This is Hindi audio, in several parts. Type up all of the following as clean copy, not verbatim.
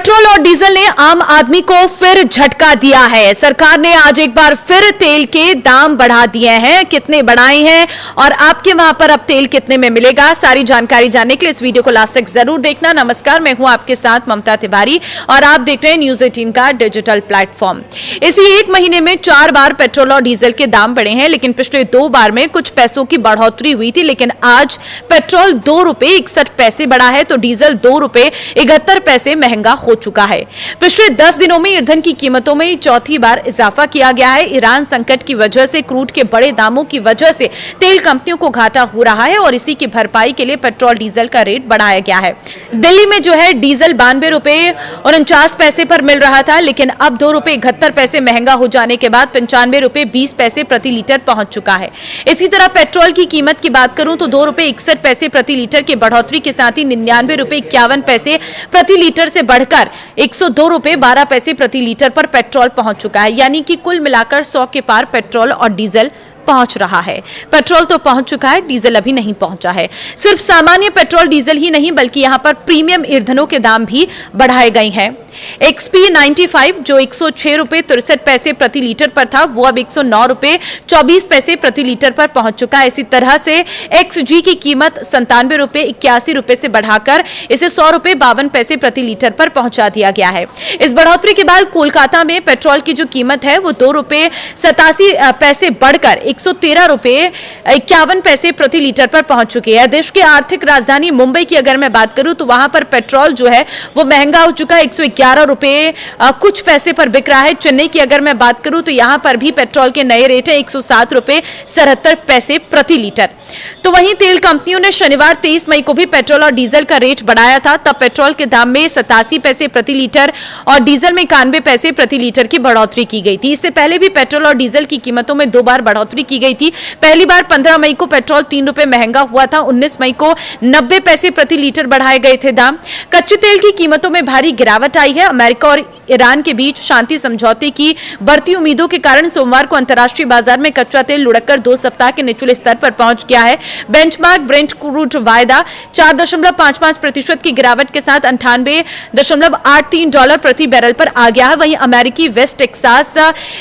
पेट्रोल और डीजल ने आम आदमी को फिर झटका दिया है। सरकार ने आज एक बार फिर तेल के दाम बढ़ा दिए हैं। कितने बढ़ाए हैं और आपके वहां पर अब तेल कितने में मिलेगा, सारी जानकारी जानने के लिए इस वीडियो को लास्ट तक जरूर देखना। नमस्कार, मैं हूं आपके साथ ममता तिवारी और आप देख रहे हैं न्यूज 18 का डिजिटल प्लेटफॉर्म। इसी एक महीने में 4 बार पेट्रोल और डीजल के दाम बढ़े हैं, लेकिन पिछले 2 बार में कुछ पैसों की बढ़ोतरी हुई थी। लेकिन आज पेट्रोल 2 रुपए 61 पैसे बढ़ा है तो डीजल 2 रुपए 71 पैसे महंगा हो चुका है। पिछले 10 दिनों में ईंधन की कीमतों में चौथी बार इजाफा किया गया है। ईरान संकट की वजह से क्रूड के बड़े दामों की वजह से तेल कंपनियों को घाटा हो रहा है और इसी की भरपाई के लिए पेट्रोल डीजल का रेट बढ़ाया गया है। दिल्ली में जो है डीजल 92 रुपए 49 पैसे पर मिल रहा था, लेकिन अब 2 रुपए 71 पैसे महंगा हो जाने के बाद 95 रुपए 20 पैसे प्रति लीटर पहुंच चुका है। इसी तरह पेट्रोल की कीमत की बात करूं तो 2 रुपए 61 पैसे प्रति लीटर की बढ़ोतरी के साथ ही 99 रुपए 51 पैसे प्रति लीटर से बढ़कर 102 रुपए 12 पैसे प्रति लीटर पर पेट्रोल पहुंच चुका है। यानी कि कुल मिलाकर 100 के पार पेट्रोल और डीजल पहुंच रहा है। पेट्रोल तो पहुंच चुका है, डीजल अभी नहीं पहुंचा है। सिर्फ सामान्य पेट्रोल डीजल ही नहीं बल्कि यहां पर प्रीमियम ईंधनों के दाम भी बढ़ाए गए हैं। XP 95 जो 106 रुपए 63 पैसे प्रति लीटर पर था, वो अब 109 रुपए 24 पैसे प्रति लीटर पर पहुंच चुका है। इसी तरह से XG की कीमत 97 रुपए 81 रुपए से बढ़ाकर इसे 100 रुपए 52 पैसे प्रति लीटर पर पहुंचा दिया गया है। इस बढ़ोतरी के बाद कोलकाता में पेट्रोल की जो कीमत है वो 2 रुपए 87 पैसे बढ़कर 113 रुपए 51 पैसे प्रति लीटर पर पहुंच चुकी है। देश की आर्थिक राजधानी मुंबई की अगर मैं बात करूं तो वहां पर पेट्रोल जो है वो महंगा हो चुका है, 111 रुपए कुछ पैसे पर बिक रहा है। चेन्नई की अगर मैं बात करूं तो यहां पर भी पेट्रोल के नए रेट है 107 रुपए 77 पैसे प्रति लीटर। तो वहीं तेल कंपनियों ने शनिवार 23 मई को भी पेट्रोल और डीजल का रेट बढ़ाया था। तब पेट्रोल के दाम में 87 पैसे प्रति लीटर और डीजल में 91 पैसे प्रति लीटर की बढ़ोतरी की गई थी। इससे पहले भी पेट्रोल और डीजल की कीमतों में 2 बार बढ़ोतरी की गई थी। पहली बार 15 मई को पेट्रोल 3 रुपए महंगा हुआ था। 19 मई को 90 पैसे प्रति लीटर बढ़ाए गए थे दाम। कच्चे तेल की कीमतों में भारी गिरावट आई है। अमेरिका और ईरान के बीच शांति समझौते की बढ़ती उम्मीदों के कारण सोमवार को अंतर्राष्ट्रीय बाजार में कच्चा तेल लुढ़ककर 2 सप्ताह के निचले स्तर पर पहुंच गया है। बेंचमार्क ब्रेंट क्रूड वायदा 4.55% की गिरावट के साथ 98.83 डॉलर प्रति बैरल पर आ गया है। वहीं अमेरिकी West Texas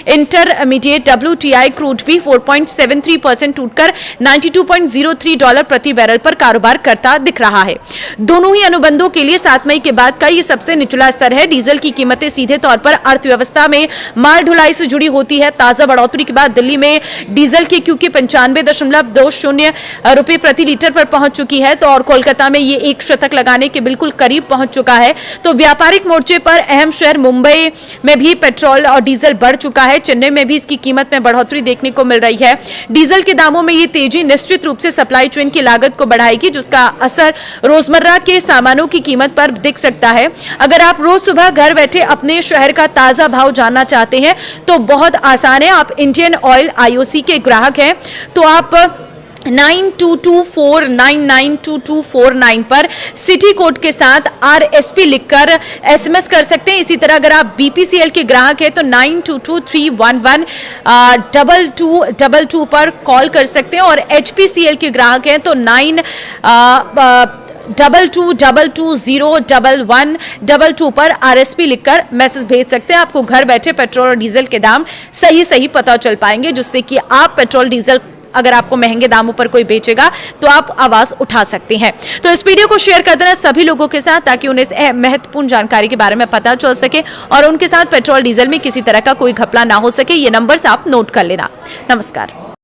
intermediate WTI crude भी 4.73% टूटकर 92.03 डॉलर प्रति बैरल पर कारोबार करता दिख रहा है। दोनों ही अनुबंधों के लिए 7 मई के बाद का ये सबसे निचला स्तर है। डीजल की कीमतें सीधे तौर पर अर्थव्यवस्था में माल ढुलाई से जुड़ी होती है। ताजा बढ़ोतरी के बाद दिल्ली में डीजल की क्योंकि 95.20 रुपए प्रति लीटर पर पहुंच चुकी है तो और कोलकाता में ये 1 शतक लगाने के बिल्कुल करीब पहुंच चुका है। तो व्यापारिक मोर्चे पर अहम शहर मुंबई में भी पेट्रोल और डीजल बढ़ चुका है। चेन्नई में भी इसकी कीमत में बढ़ोतरी देखने को मिल रही है। डीजल के दामों में ये तेजी निश्चित रूप से सप्लाई चेन की लागत को बढ़ाएगी, जिसका असर रोजमर्रा के सामानों की कीमत पर दिख सकता है। अगर आप रोज सुबह घर बैठे अपने शहर का ताजा भाव जानना चाहते हैं तो बहुत आसान है। आप इंडियन ऑयल IOC के ग्राहक हैं तो आप 9224992249 पर सिटी कोड के साथ RSP लिखकर SMS कर सकते हैं। इसी तरह अगर आप BPCL के ग्राहक हैं तो 9223112222 पर कॉल कर सकते हैं और HPCL के ग्राहक हैं तो 9222011122 पर RSP लिखकर मैसेज भेज सकते हैं। आपको घर बैठे पेट्रोल और डीजल के दाम सही पता चल पाएंगे, जिससे कि आप पेट्रोल डीजल अगर आपको महंगे दामों पर कोई बेचेगा तो आप आवाज उठा सकते हैं। तो इस वीडियो को शेयर कर देना सभी लोगों के साथ ताकि उन्हें इस महत्वपूर्ण जानकारी के बारे में पता चल सके और उनके साथ पेट्रोल डीजल में किसी तरह का कोई घपला ना हो सके। ये नंबर्स आप नोट कर लेना। नमस्कार।